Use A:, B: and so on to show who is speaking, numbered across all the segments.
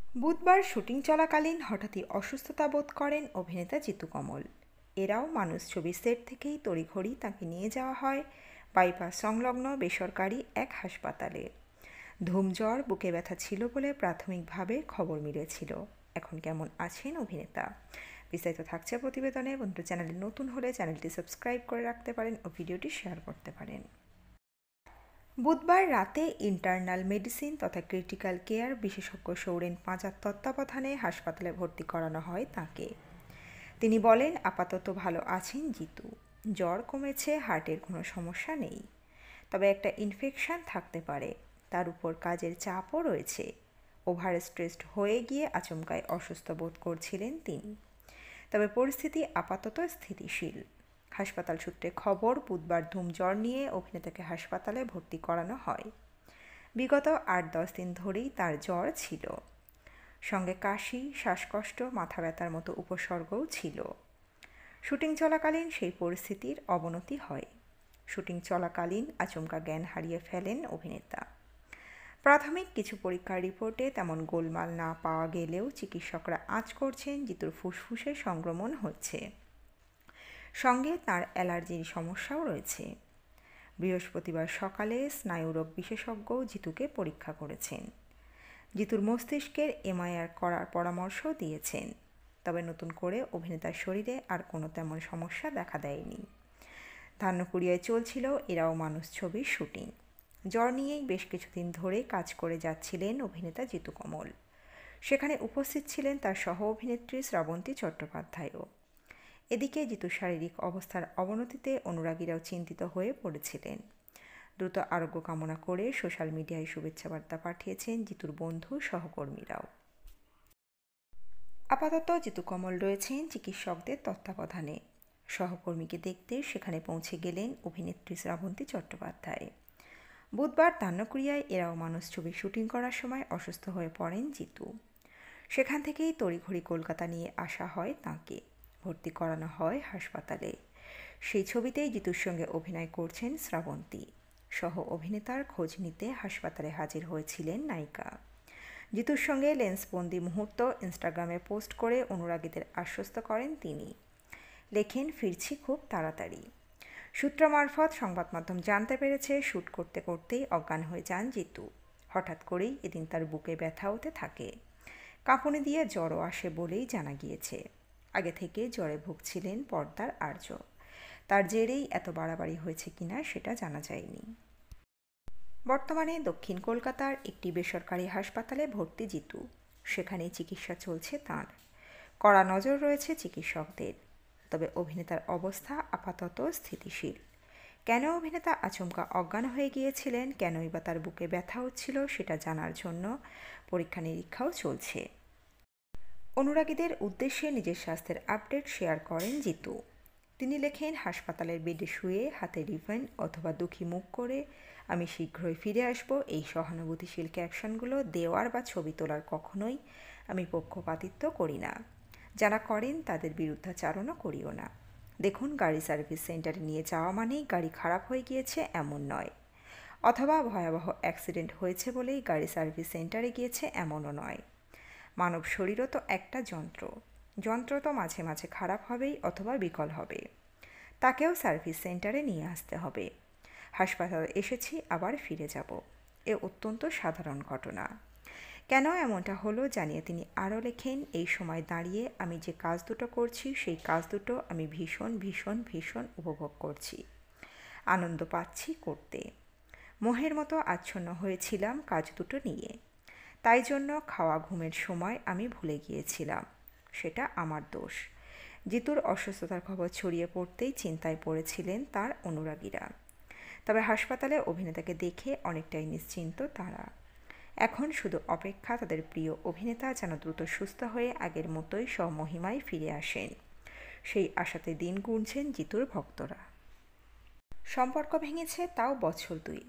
A: বুধবার শুটিং চলাকালীন হঠাৎই অসুস্থতা বোধ করেন অভিনেতা জিতু কমল। এরাও মানুষ ছবির সেট থেকেই তড়িঘড়ি তাকে নিয়ে যাওয়া হয় বাইপাস সংলগ্ন বেসরকারি এক হাসপাতালে। ধুমজ্বর, বুকে ব্যথা ছিল বলে প্রাথমিকভাবে খবর মিলেছিল। এখন কেমন আছেন অভিনেতা, বিস্তারিত থাকছে প্রতিবেদনে। বন্ধু, চ্যানেলে নতুন হলে চ্যানেলটি সাবস্ক্রাইব করে রাখতে পারেন ও ভিডিওটি শেয়ার করতে পারেন। বুধবার রাতে ইন্টারনাল মেডিসিন তথা ক্রিটিক্যাল কেয়ার বিশেষজ্ঞ সৌরেন পাঁজার তত্ত্বাবধানে হাসপাতালে ভর্তি করানো হয় তাকে। তিনি বলেন, আপাতত ভালো আছেন জিতু। জ্বর কমেছে, হার্টের কোনো সমস্যা নেই, তবে একটা ইনফেকশন থাকতে পারে। তার উপর কাজের চাপও রয়েছে। ওভার স্ট্রেসড হয়ে গিয়ে আচমকায় অসুস্থ বোধ করছিলেন তিনি, তবে পরিস্থিতি আপাতত স্থিতিশীল। হাসপাতাল সূত্রে খবর, বুধবার ধুমজ্বর নিয়ে অভিনেতাকে হাসপাতালে ভর্তি করানো হয়। বিগত ৮-১০ দিন ধরেই তার জ্বর ছিল, সঙ্গে কাশি, শ্বাসকষ্ট, মাথা ব্যথার মতো উপসর্গও ছিল। শুটিং চলাকালীন সেই পরিস্থিতির অবনতি হয়। শুটিং চলাকালীন আচমকা জ্ঞান হারিয়ে ফেলেন অভিনেতা। প্রাথমিক কিছু পরীক্ষার রিপোর্টে তেমন গোলমাল না পাওয়া গেলেও চিকিৎসকরা আঁচ করছেন জিতুর ফুসফুসে সংক্রমণ হচ্ছে, সঙ্গে তার অ্যালার্জির সমস্যাও রয়েছে। বৃহস্পতিবার সকালে স্নায়ুরোগ বিশেষজ্ঞ জিতুকে পরীক্ষা করেছেন। জিতুর মস্তিষ্কের এমআরআই করার পরামর্শ দিয়েছেন, তবে নতুন করে অভিনেতার শরীরে আর কোনো তেমন সমস্যা দেখা দেয়নি। ধান্যকুড়িয়ায় চলছিল এরাও মানুষ ছবির শুটিং। জ্বর নিয়েই বেশ কিছুদিন ধরে কাজ করে যাচ্ছিলেন অভিনেতা জিতু কমল। সেখানে উপস্থিত ছিলেন তার সহ অভিনেত্রী শ্রাবন্তী চট্টোপাধ্যায়ও। এদিকে জিতুর শারীরিক অবস্থার অবনতিতে অনুরাগীরাও চিন্তিত হয়ে পড়েছিলেন। দ্রুত আরোগ্য কামনা করে সোশ্যাল মিডিয়ায় শুভেচ্ছা বার্তা পাঠিয়েছেন জিতুর বন্ধু সহকর্মীরাও। আপাতত জিতু কমল রয়েছেন চিকিৎসকদের তত্ত্বাবধানে। সহকর্মীকে দেখতে সেখানে পৌঁছে গেলেন অভিনেত্রী শ্রাবন্তী চট্টোপাধ্যায়। বুধবার ধান্যকুড়িয়ায় এরাও মানুষ ছবির শুটিং করার সময় অসুস্থ হয়ে পড়েন জিতু। সেখান থেকেই তড়িঘড়ি কলকাতা নিয়ে আসা হয় তাঁকে, ভর্তি করানো হয় হাসপাতালে। সেই ছবিতেই জিতুর সঙ্গে অভিনয় করছেন শ্রাবন্তী। সহ অভিনেতার খোঁজ নিতে হাসপাতালে হাজির হয়েছিলেন নায়িকা। জিতুর সঙ্গে লেন্সবন্দি মুহূর্ত ইনস্টাগ্রামে পোস্ট করে অনুরাগীদের আশ্বস্ত করেন তিনি। লেখেন, ফিরছি খুব তাড়াতাড়ি। সূত্র মারফত সংবাদ মাধ্যম জানতে পেরেছে, শ্যুট করতে করতেই অজ্ঞান হয়ে যান জিতু। হঠাৎ করেই এদিন তার বুকে ব্যথা হতে থাকে। কাঁপুনি দিয়ে জ্বরও আসে বলেই জানা গিয়েছে। আগে থেকে জ্বরে ভুগছিলেন পর্দার আর্য। তার জেরেই এত বাড়াবাড়ি হয়েছে কিনা সেটা জানা যায়নি। বর্তমানে দক্ষিণ কলকাতার একটি বেসরকারি হাসপাতালে ভর্তি জিতু। সেখানেই চিকিৎসা চলছে তাঁর। কড়া নজর রয়েছে চিকিৎসকদের, তবে অভিনেতার অবস্থা আপাতত স্থিতিশীল। কেন অভিনেতা আচমকা অজ্ঞান হয়ে গিয়েছিলেন, কেনই বা তার বুকে ব্যথা হচ্ছিল, সেটা জানার জন্য পরীক্ষা নিরীক্ষাও চলছে। অনুরাগীদের উদ্দেশ্যে নিজের স্বাস্থ্যের আপডেট শেয়ার করেন জিতু। তিনি লেখেন, হাসপাতালের বেডে শুয়ে হাতে রিবন অথবা দুঃখী মুখ করে আমি শীঘ্রই ফিরে আসব, এই সহানুভূতিশীল ক্যাপশনগুলো দেওয়ার বা ছবি তোলার কখনোই আমি পক্ষপাতিত্ব করি না। যারা করেন তাদের বিরুদ্ধাচারণও করিও না। দেখুন, গাড়ি সার্ভিস সেন্টারে নিয়ে যাওয়া মানেই গাড়ি খারাপ হয়ে গিয়েছে এমন নয়, অথবা ভয়াবহ অ্যাক্সিডেন্ট হয়েছে বলেই গাড়ি সার্ভিস সেন্টারে গিয়েছে এমনও নয়। মানব শরীরও তো একটা যন্ত্র। যন্ত্র তো মাঝে মাঝে খারাপ হবেই অথবা বিকল হবে। তাকেও সার্ভিস সেন্টারে নিয়ে আসতে হবে। হাসপাতালে এসেছি, আবার ফিরে যাব, এ অত্যন্ত সাধারণ ঘটনা। কেন এমনটা হলো জানিয়ে তিনি আরও লেখেন, এই সময় দাঁড়িয়ে আমি যে কাজ দুটো করছি সেই কাজ দুটো আমি ভীষণ ভীষণ ভীষণ উপভোগ করছি, আনন্দ পাচ্ছি করতে। মোহের মতো আচ্ছন্ন হয়েছিলাম কাজ দুটো নিয়ে, তাই জন্য খাওয়া ঘুমের সময় আমি ভুলে গিয়েছিলাম, সেটা আমার দোষ। জিতুর অসুস্থতার খবর ছড়িয়ে পড়তেই চিন্তায় পড়েছিলেন তার অনুরাগীরা, তবে হাসপাতালে অভিনেতাকে দেখে অনেকটাই নিশ্চিন্ত তারা। এখন শুধু অপেক্ষা তাদের প্রিয় অভিনেতা যেন দ্রুত সুস্থ হয়ে আগের মতোই স্বমহিমায় ফিরে আসেন। সেই আশাতে দিন গুনছেন জিতুর ভক্তরা। সম্পর্ক ভেঙেছে তাও বছর 2,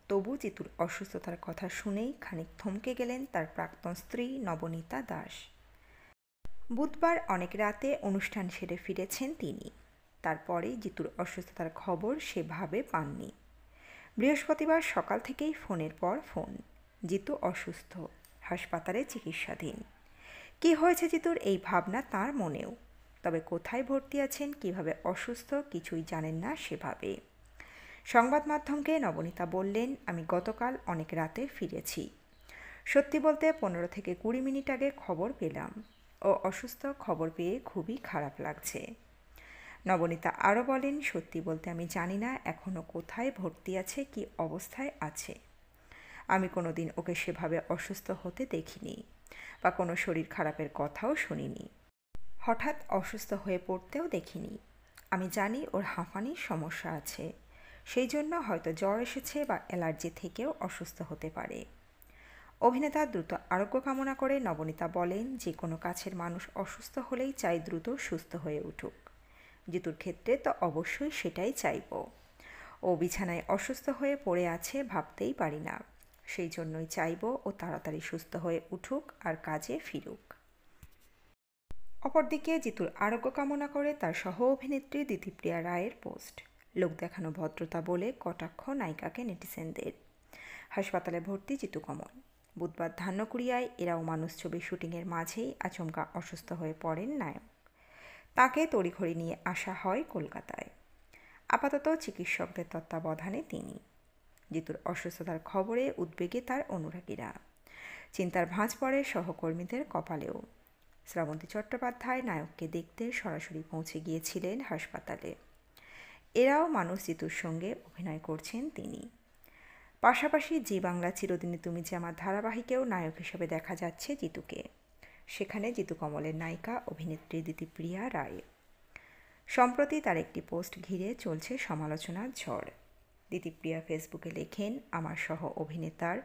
A: তবু জিতুর অসুস্থতার কথা শুনেই খানিক থমকে গেলেন তার প্রাক্তন স্ত্রী নবনীতা দাস। বুধবার অনেক রাতে অনুষ্ঠান সেরে ফিরেছেন তিনি। তারপরেই জিতুর অসুস্থতার খবর সেভাবে পাননি। বৃহস্পতিবার সকাল থেকেই ফোনের পর ফোন, জিতু অসুস্থ, হাসপাতালে চিকিৎসাধীন। কি হয়েছে জিতুর এই ভাবনা তার মনেও, তবে কোথায় ভর্তি আছেন, কিভাবে অসুস্থ কিছুই জানেন না সেভাবে। সংবাদ মাধ্যমকে নবনীতা বললেন, আমি গতকাল অনেক রাতে ফিরেছি। সত্যি বলতে 15 থেকে 20 মিনিট আগে খবর পেলাম ও অসুস্থ। খবর পেয়ে খুবই খারাপ লাগছে। নবনীতা আরও বলেন, সত্যি বলতে আমি জানি না এখনও কোথায় ভর্তি আছে, কি অবস্থায় আছে। আমি কোনো দিন ওকে সেভাবে অসুস্থ হতে দেখিনি বা কোনো শরীর খারাপের কথাও শুনিনি। হঠাৎ অসুস্থ হয়ে পড়তেও দেখিনি। আমি জানি ওর হাঁফানির সমস্যা আছে, সেই জন্য হয়তো জ্বর এসেছে বা অ্যালার্জি থেকেও অসুস্থ হতে পারে। অভিনেতা দ্রুত আরোগ্য কামনা করে নবনীতা বলেন, যে কোনো কাছের মানুষ অসুস্থ হলেই চাই দ্রুত সুস্থ হয়ে উঠুক। জিতুর ক্ষেত্রে তো অবশ্যই সেটাই চাইব। ও বিছানায় অসুস্থ হয়ে পড়ে আছে ভাবতেই পারি না, সেই জন্যই চাইব ও তাড়াতাড়ি সুস্থ হয়ে উঠুক আর কাজে ফিরুক। অপরদিকে জিতুর আরোগ্য কামনা করে তার সহ অভিনেত্রী দিতিপ্রিয়া রায়ের পোস্ট। লোক দেখানো ভদ্রতা বলে কটাক্ষ নায়িকাকে নেটিজেনদের। হাসপাতালে ভর্তি জিতু কমল। বুধবার ধান্যকুড়িয়ায় এরাও মানুষ ছবির শুটিংয়ের মাঝেই আচমকা অসুস্থ হয়ে পড়েন নায়ক। তাকে তড়িঘড়ি নিয়ে আসা হয় কলকাতায়। আপাতত চিকিৎসকদের তত্ত্বাবধানে তিনি। জিতুর অসুস্থতার খবরে উদ্বেগে তার অনুরাগীরা। চিন্তার ভাঁজ পড়ে সহকর্মীদের কপালেও। শ্রাবন্তী চট্টোপাধ্যায় নায়ককে দেখতে সরাসরি পৌঁছে গিয়েছিলেন হাসপাতালে। এরাও মানুষ জিতুর সঙ্গে অভিনয় করছেন তিনি। পাশাপাশি জি বাংলা চিরদিনে তুমি যে আমার ধারাবাহিকেও নায়ক হিসেবে দেখা যাচ্ছে জিতুকে। সেখানে জিতু কমলের নায়িকা অভিনেত্রী দিতিপ্রিয়া রায়। সম্প্রতি তার একটি পোস্ট ঘিরে চলছে সমালোচনার ঝড়। দিতিপ্রিয়া ফেসবুকে লেখেন, আমার সহ অভিনেতার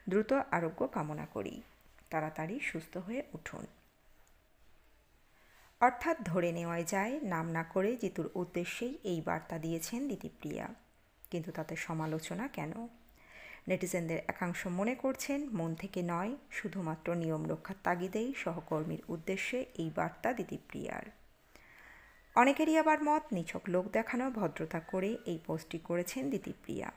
A: দ্রুত আরোগ্য কামনা করি, তাড়াতাড়ি সুস্থ হয়ে উঠুন। অর্থাৎ ধরে নেওয়াই যায় নাম না করে জিতুর উদ্দেশ্যেই এই বার্তা দিয়েছেন দিতিপ্রিয়া। কিন্তু তাতে সমালোচনা কেন? নেটিজেনদের একাংশ মনে করছেন মন থেকে নয়, শুধুমাত্র নিয়ম রক্ষার তাগিদেই সহকর্মীর উদ্দেশ্যে এই বার্তা দিতিপ্রিয়ার। অনেকেরই আবার মত, নিছক লোক দেখানো ভদ্রতা করে এই পোস্টটি করেছেন দিতিপ্রিয়া।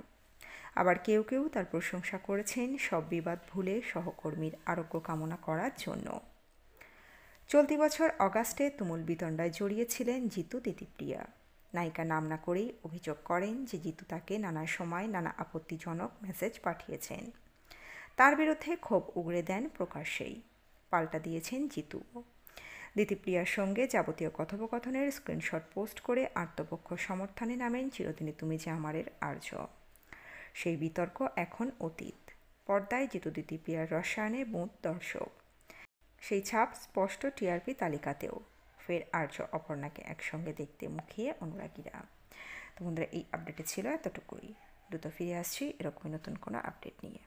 A: আবার কেউ কেউ তার প্রশংসা করেছেন সব বিবাদ ভুলে সহকর্মীর আরোগ্য কামনা করার জন্য। চলতি বছর অগাস্টে তুমুল বিতণ্ডায় জড়িয়েছিলেন জিতু দিতিপ্রিয়া। নায়িকা নাম না করেই অভিযোগ করেন যে জিতু তাকে নানা সময় নানা আপত্তিজনক মেসেজ পাঠিয়েছেন। তার বিরুদ্ধে ক্ষোভ উগরে দেন প্রকাশ্যেই, পাল্টা দিয়েছেন জিতু। দিতিপ্রিয়ার সঙ্গে যাবতীয় কথোপকথনের স্ক্রিনশট পোস্ট করে আত্মপক্ষ সমর্থনে নামেন চিরদিনে তুমি যে আমারের আর্য। সেই বিতর্ক এখন অতীত। পর্দায় জিতু দিতিপ্রিয়ার রসায়নে বুঁদ দর্শক। সেই ছাপ স্পষ্ট টিআরপি তালিকাতেও। ফের আর্য অপর্ণাকে একসঙ্গে দেখতে মুখিয়ে অনুরাগীরা। তো বন্ধুরা, এই আপডেটে ছিল এতটুকুই। দ্রুত ফিরে আসছি এরকমই নতুন কোনো আপডেট নিয়ে।